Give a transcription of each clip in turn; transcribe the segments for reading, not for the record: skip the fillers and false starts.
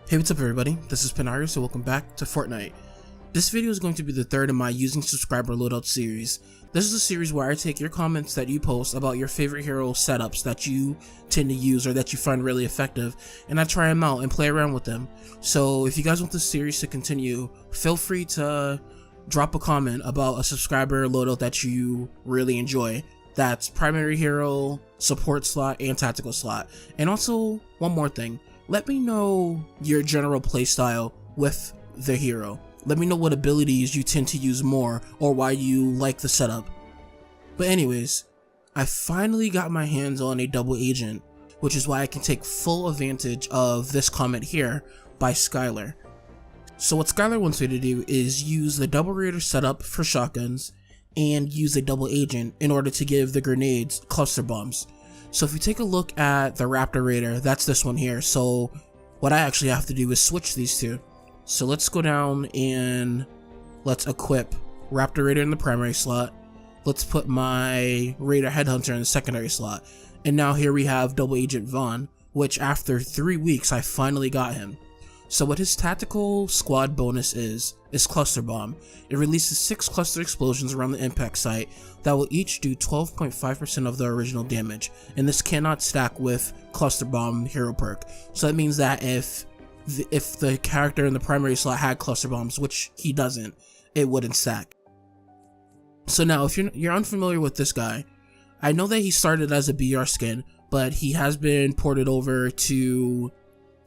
Hey, what's up everybody, this is Panaorios, so welcome back to Fortnite. This video is going to be the third in my using subscriber loadout series. This is a series where I take your comments that you post about your favorite hero setups that you tend to use or that you find really effective, and I try them out and play around with them. So if you guys want this series to continue, feel free to drop a comment about a subscriber loadout that you really enjoy. That's primary hero, support slot, and tactical slot. And also, one more thing. Let me know your general playstyle with the hero. Let me know what abilities you tend to use more or why you like the setup. But anyways, I finally got my hands on a double agent, which is why I can take full advantage of this comment here by Skylar. So what Skylar wants me to do is use the double raider setup for shotguns and use a double agent in order to give the grenades cluster bombs. So if you take a look at the Raptor Raider, that's this one here. So what I actually have to do is switch these two. So let's go down and let's equip Raptor Raider in the primary slot. Let's put my Raider Headhunter in the secondary slot. And now here we have Double Agent Vaughn, which after 3 weeks I finally got him. So what his tactical squad bonus is Cluster Bomb. It releases 6 cluster explosions around the impact site that will each do 12.5% of the original damage, and this cannot stack with Cluster Bomb hero perk. So that means that if the character in the primary slot had Cluster Bombs, which he doesn't, it wouldn't stack. So now if you're unfamiliar with this guy, I know that he started as a BR skin, but he has been ported over to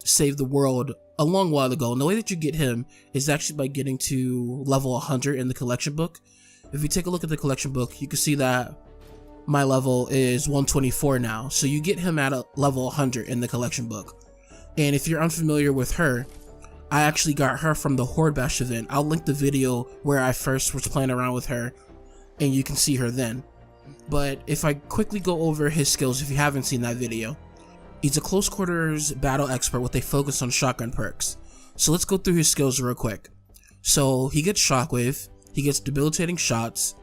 Save the World a long while ago, and the way that you get him is actually by getting to level 100 in the collection book. If you take a look at the collection book, you can see that my level is 124 now, so you get him at a level 100 in the collection book. And if you're unfamiliar with her, I actually got her from the Horde Bash event. I'll link the video where I first was playing around with her, and you can see her then. But if I quickly go over his skills, if you haven't seen that video, he's a close quarters battle expert with a focus on shotgun perks. So let's go through his skills real quick. So he gets shockwave, he gets debilitating shots,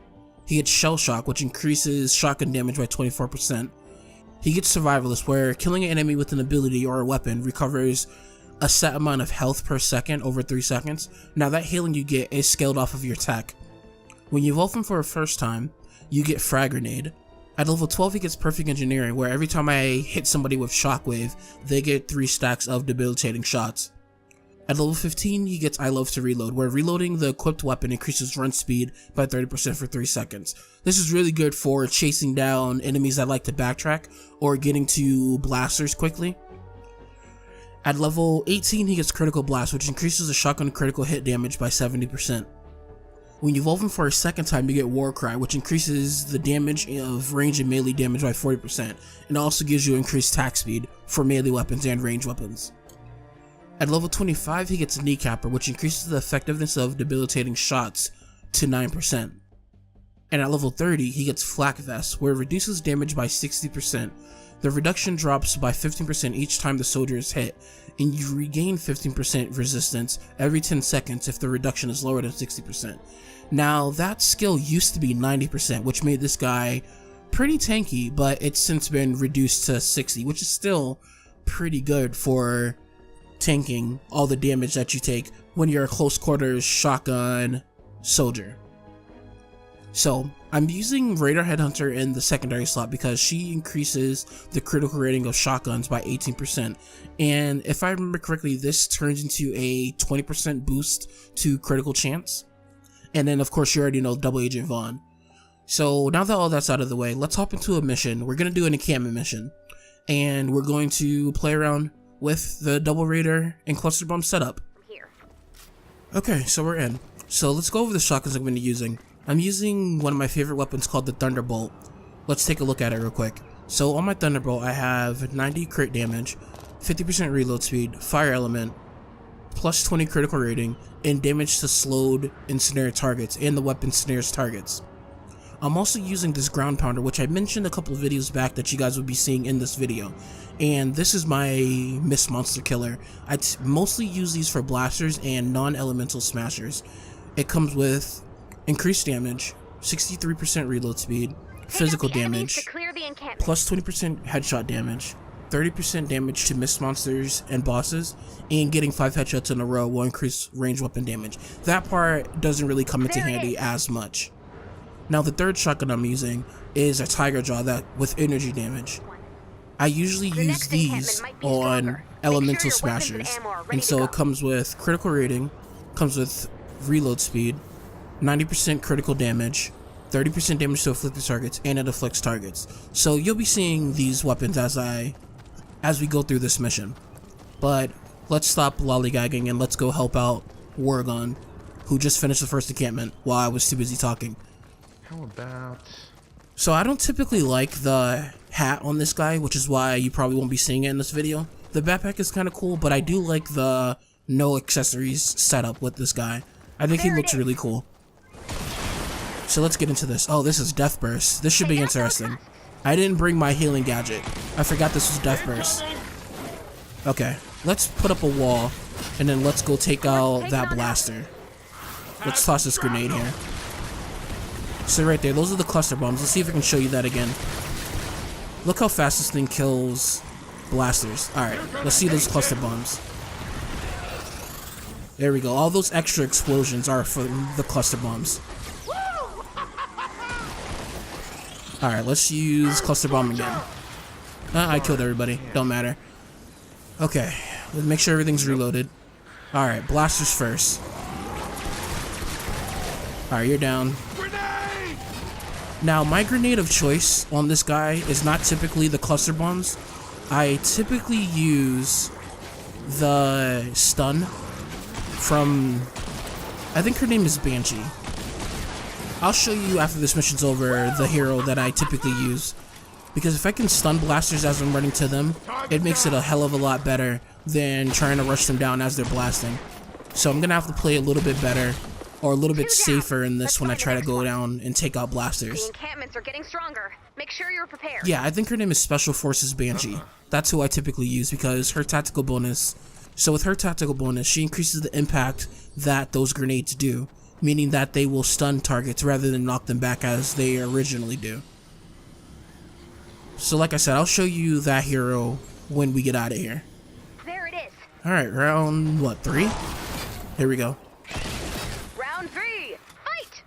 he gets shell shock, which increases shotgun damage by 24%. He gets survivalist, where killing an enemy with an ability or a weapon recovers a set amount of health per second over 3 seconds. Now that healing you get is scaled off of your tech. When you evolve him for a first time, you get frag grenade. At level 12 he gets perfect engineering, where every time I hit somebody with shockwave, they get 3 stacks of debilitating shots. At level 15 he gets I love to reload, where reloading the equipped weapon increases run speed by 30% for 3 seconds. This is really good for chasing down enemies that like to backtrack or getting to blasters quickly. At level 18 he gets critical blast, which increases the shotgun critical hit damage by 70%. When you evolve him for a second time, you get War Cry, which increases the damage of range and melee damage by 40%, and also gives you increased attack speed for melee weapons and range weapons. At level 25, he gets Kneecapper, which increases the effectiveness of debilitating shots to 9%. And at level 30, he gets Flak Vest, where it reduces damage by 60%. The reduction drops by 15% each time the soldier is hit, and you regain 15% resistance every 10 seconds if the reduction is lower than 60%. Now, that skill used to be 90%, which made this guy pretty tanky, but it's since been reduced to 60, which is still pretty good for tanking all the damage that you take when you're a close quarters shotgun soldier. So I'm using Raider Headhunter in the secondary slot because she increases the critical rating of shotguns by 18%, and if I remember correctly, this turns into a 20% boost to critical chance. And then of course you already know Double Agent Vaughn. So now that all that's out of the way, let's hop into a mission. We're going to do an encampment mission, and we're going to play around with the Double Raider and Cluster Bomb setup. Okay, so we're in. So let's go over the shotguns I'm going to be using. I'm using one of my favorite weapons called the Thunderbolt. Let's take a look at it real quick. So on my Thunderbolt I have 90 crit damage, 50% reload speed, fire element, plus 20 critical rating, and damage to slowed and snared targets, and the weapon snares targets. I'm also using this ground pounder, which I mentioned a couple of videos back that you guys will be seeing in this video, and this is my Mist Monster Killer. I mostly use these for blasters and non-elemental smashers. It comes with increased damage, 63% reload speed, physical damage, plus 20% headshot damage, 30% damage to missed monsters and bosses, and getting 5 headshots in a row will increase range weapon damage. That part doesn't really come into handy as much. Now the third shotgun I'm using is a tiger jaw that with energy damage. I usually use these on elemental smashers, and so it comes with critical rating, comes with reload speed, 90% critical damage, 30% damage to afflicted targets, and it afflicts targets. So you'll be seeing these weapons as we go through this mission. But let's stop lollygagging and let's go help out Wargon, who just finished the first encampment while I was too busy talking. How about... So I don't typically like the hat on this guy, which is why you probably won't be seeing it in this video. The backpack is kind of cool, but I do like the no accessories setup with this guy. I think he looks really cool. So let's get into this. Oh, this is Death Burst. This should be interesting. I didn't bring my healing gadget. I forgot this was Death Burst. Okay, let's put up a wall, and then let's go take out that blaster. Let's toss this grenade here. So right there, those are the cluster bombs. Let's see if I can show you that again. Look how fast this thing kills blasters. Alright, let's see those cluster bombs. There we go. All those extra explosions are for the cluster bombs. Alright, let's use cluster bomb again. I killed everybody. Don't matter. Okay, let's make sure everything's reloaded. Alright, blasters first. Alright, you're down. Now, my grenade of choice on this guy is not typically the cluster bombs. I typically use the stun from, I think her name is Banshee. I'll show you after this mission's over the hero that I typically use, because if I can stun blasters as I'm running to them, it makes it a hell of a lot better than trying to rush them down as they're blasting. So I'm gonna have to play a little bit better, or a little bit safer in this when I try to go down and take out blasters. The encampments are getting stronger. Make sure you're prepared. Yeah, I think her name is Special Forces Banshee. That's who I typically use because her tactical bonus. So with her tactical bonus, she increases the impact that those grenades do, meaning that they will stun targets rather than knock them back as they originally do. So like I said, I'll show you that hero when we get out of here. There it is. Alright, round, what, 3? Here we go. Round 3. Fight!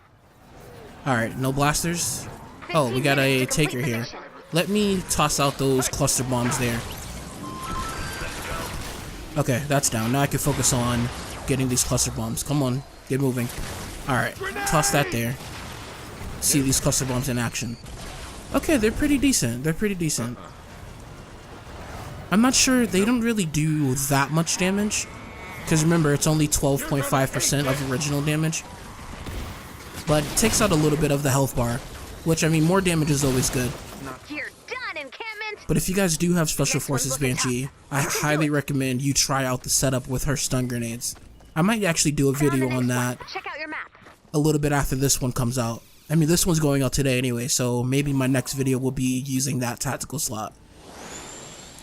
Alright, no blasters. Oh, we got a taker here. Let me toss out those cluster bombs there. Okay, that's down. Now I can focus on getting these cluster bombs. Come on, get moving. Alright, toss that there. See these cluster bombs in action. Okay, they're pretty decent. They're pretty decent. I'm not sure, they don't really do that much damage. Because remember, it's only 12.5% of original damage. But it takes out a little bit of the health bar. Which, I mean, more damage is always good. You're done, encampment. But if you guys do have Special Forces Banshee, I highly recommend you try out the setup with her stun grenades. I might actually do a video on that Check out your map. a little bit after this one comes out. I mean, this one's going out today anyway, so maybe my next video will be using that tactical slot.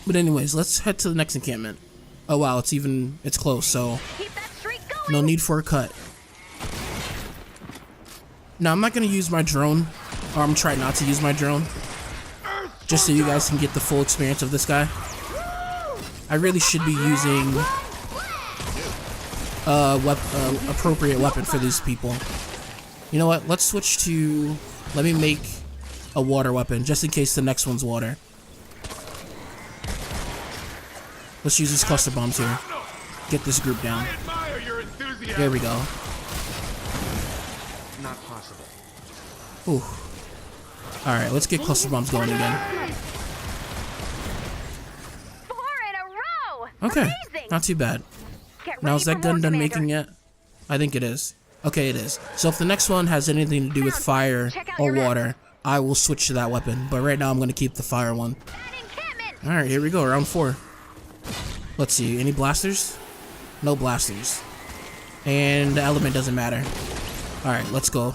But anyways, let's head to the next encampment. Oh wow, it's close, so Keep that streak going. no need for a cut. Now, I'm not going to use my drone, or I'm trying not to use my drone, just so you guys can get the full experience of this guy. I really should be using appropriate weapon for these people. You know what, let's switch to, let me make a water weapon, just in case the next one's water. Let's use these cluster bombs here. Get this group down. There we go. Not possible. Ooh. Alright, let's get cluster bombs going again. 4 in a row. Okay, Amazing. not too bad. Get Now, ready is that for gun more, done Commander. making yet? I think it is. Okay, it is. So if the next one has anything to do with fire or water, I will switch to that weapon. But right now, I'm going to keep the fire one. An encampment. Alright, here we go, round 4. Let's see, any blasters? No blasters. And the element doesn't matter. Alright, let's go.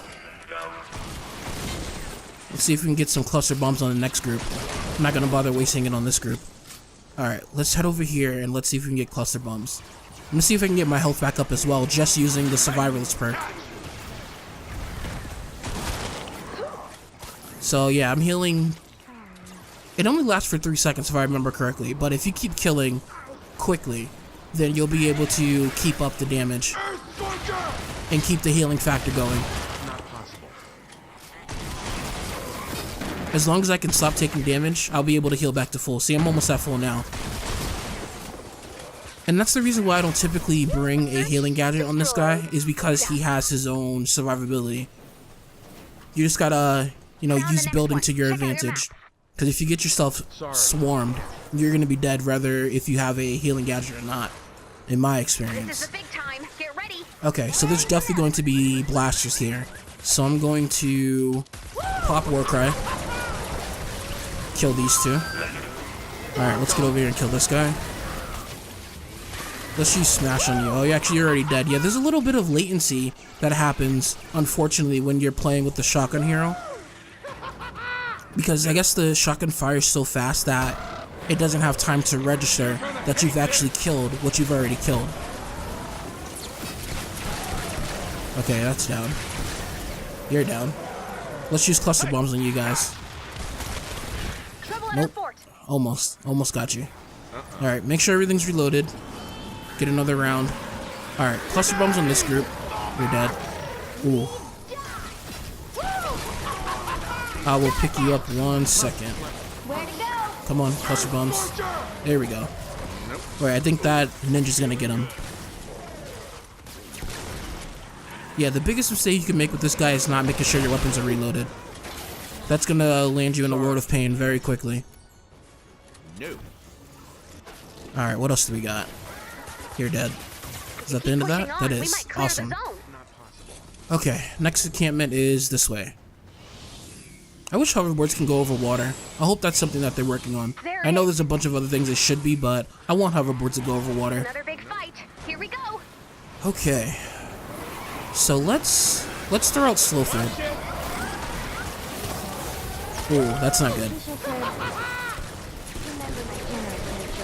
Let's see if we can get some cluster bombs on the next group. I'm not going to bother wasting it on this group. Alright, let's head over here and let's see if we can get cluster bombs. I'm going to see if I can get my health back up as well, just using the survivalist perk. So yeah, I'm healing It only lasts for 3 seconds if I remember correctly, but if you keep killing quickly, then you'll be able to keep up the damage and keep the healing factor going. Not possible. As long as I can stop taking damage, I'll be able to heal back to full. See, I'm almost at full now. And that's the reason why I don't typically bring a healing gadget on this guy, is because he has his own survivability. You just gotta, you know, use building to your advantage. Because if you get yourself swarmed, you're gonna be dead whether if you have a healing gadget or not, in my experience. This is the big time. Get ready. Okay, so there's definitely going to be blasters here. So I'm going to pop Warcry. Kill these two. Alright, let's get over here and kill this guy. Let's use Smash on you. Oh, you're already dead. Yeah, there's a little bit of latency that happens, unfortunately, when you're playing with the shotgun hero. Because I guess the shotgun fires so fast that it doesn't have time to register that you've actually killed what you've already killed. Okay, that's down. You're down. Let's use cluster bombs on you guys. Nope. Almost got you. Alright, make sure everything's reloaded. Get another round. Alright, cluster bombs on this group. You're dead. Ooh. I will pick you up 1 second. Come on, cluster bombs. There we go. Alright, I think that ninja's gonna get him. Yeah, the biggest mistake you can make with this guy is not making sure your weapons are reloaded. That's gonna land you in a world of pain very quickly. Alright, what else do we got? You're dead. Is that the end of that? That is. Awesome. Okay, next encampment is this way. I wish hoverboards can go over water. I hope that's something that they're working on. I know there's a bunch of other things they should be, but I want hoverboards to go over water. Another big fight. Here we go. Okay. So let's throw out Slowfoot. Ooh, that's not good.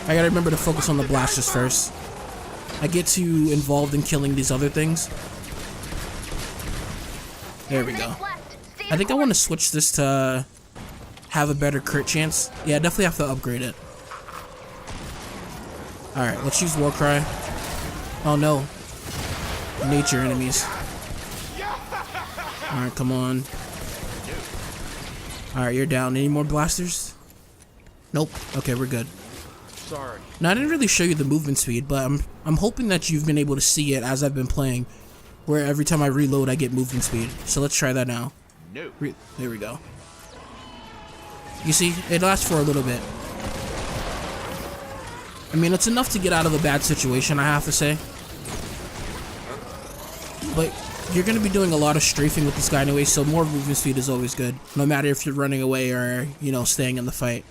I gotta remember to focus on the blasters first. I get too involved in killing these other things. There we go. I think I want to switch this to have a better crit chance. Yeah, I definitely have to upgrade it. Alright, let's use Warcry. Oh no. Nature enemies. Alright, come on. Alright, you're down. Any more blasters? Nope. Okay, we're good. Sorry. Now, I didn't really show you the movement speed, but I'm hoping that you've been able to see it as I've been playing, where every time I reload, I get movement speed. So let's try that now. No. There we go. You see, it lasts for a little bit. I mean, it's enough to get out of a bad situation, I have to say. But you're going to be doing a lot of strafing with this guy anyway, so more movement speed is always good. No matter if you're running away or, you know, staying in the fight.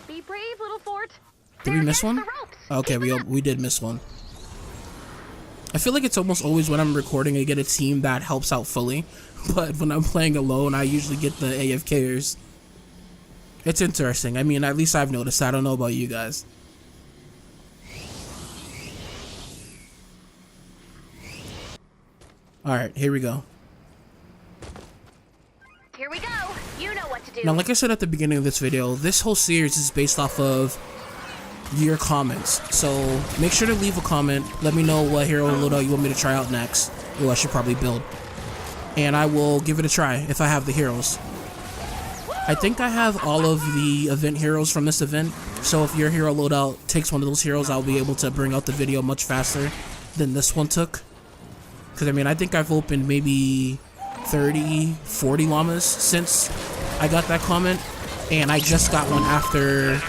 Be brave, little fort. Did we miss one? Okay, we did miss one. I feel like it's almost always when I'm recording I get a team that helps out fully. But when I'm playing alone, I usually get the AFKers. It's interesting. I mean, at least I've noticed. I don't know about you guys. Alright, here we go. Here we go. You know what to do. Now, like I said at the beginning of this video, this whole series is based off of your comments. So make sure to leave a comment. Let me know what hero loadout you want me to try out next. Oh, I should probably build. And I will give it a try if I have the heroes. I think I have all of the event heroes from this event. So if your hero loadout takes one of those heroes, I'll be able to bring out the video much faster than this one took. Because, I mean, I think I've opened maybe 30, 40 llamas since I got that comment. And I just got one after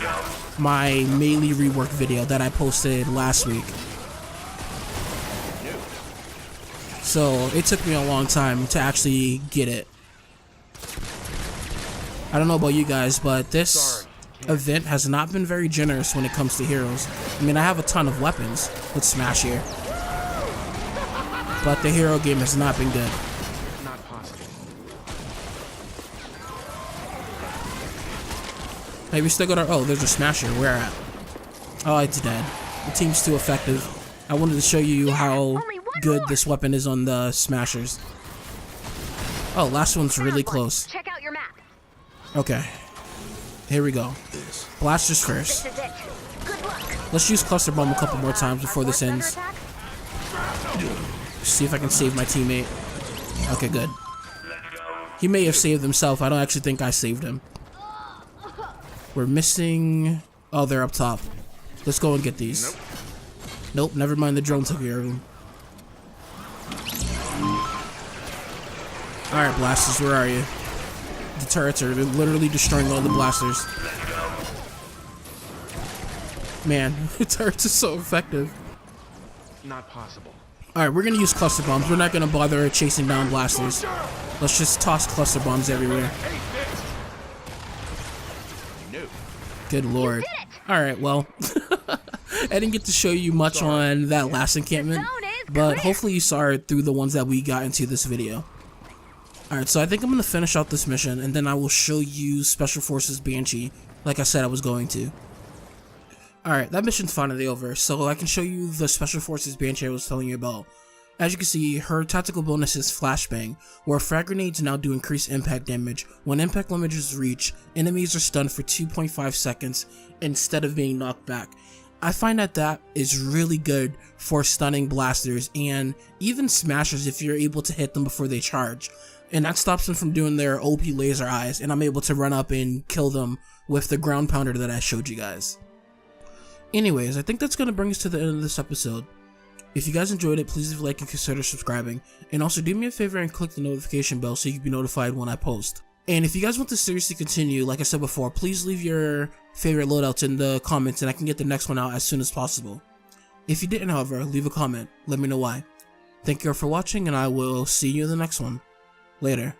my melee rework video that I posted last week. So it took me a long time to actually get it. I don't know about you guys, but this event has not been very generous when it comes to heroes. I mean, I have a ton of weapons with Smash here, but the hero game has not been good. Not possible. Hey, we still got our... Oh, there's a Smasher. Where at? Oh, it's dead. The team's too effective. I wanted to show you how good this weapon is on the Smashers. Oh, last one's really close. Check out your map. Okay. Here we go. Blasters This first. is it. Good luck. Let's use cluster bomb a couple more times before this ends. See if I can save my teammate. Okay, good. He may have saved himself. I don't actually think I saved him. We're missing... Oh, they're up top. Let's go and get these. Nope, never mind. The drone took care of them. Alright, blasters, where are you? The turrets are literally destroying all the blasters. Man, the turrets are so effective. Not possible. Alright, we're gonna use cluster bombs. We're not gonna bother chasing down blasters. Let's just toss cluster bombs everywhere. Good lord. Alright, well, I didn't get to show you much on that last encampment, but hopefully you saw it through the ones that we got into this video. Alright, so I think I'm gonna finish out this mission, and then I will show you Special Forces Banshee, like I said I was going to. Alright, that mission's finally over, so I can show you the Special Forces Banshee I was telling you about. As you can see, her tactical bonus is Flashbang, where frag grenades now do increased impact damage. When impact limit is reached, enemies are stunned for 2.5 seconds instead of being knocked back. I find that is really good for stunning blasters and even smashers if you're able to hit them before they charge. And that stops them from doing their OP laser eyes, and I'm able to run up and kill them with the ground pounder that I showed you guys. Anyways, I think that's going to bring us to the end of this episode. If you guys enjoyed it, please leave a like and consider subscribing. And also do me a favor and click the notification bell so you can be notified when I post. And if you guys want this series to continue, like I said before, please leave your favorite loadouts in the comments and I can get the next one out as soon as possible. If you didn't, however, leave a comment. Let me know why. Thank you all for watching, and I will see you in the next one. Later.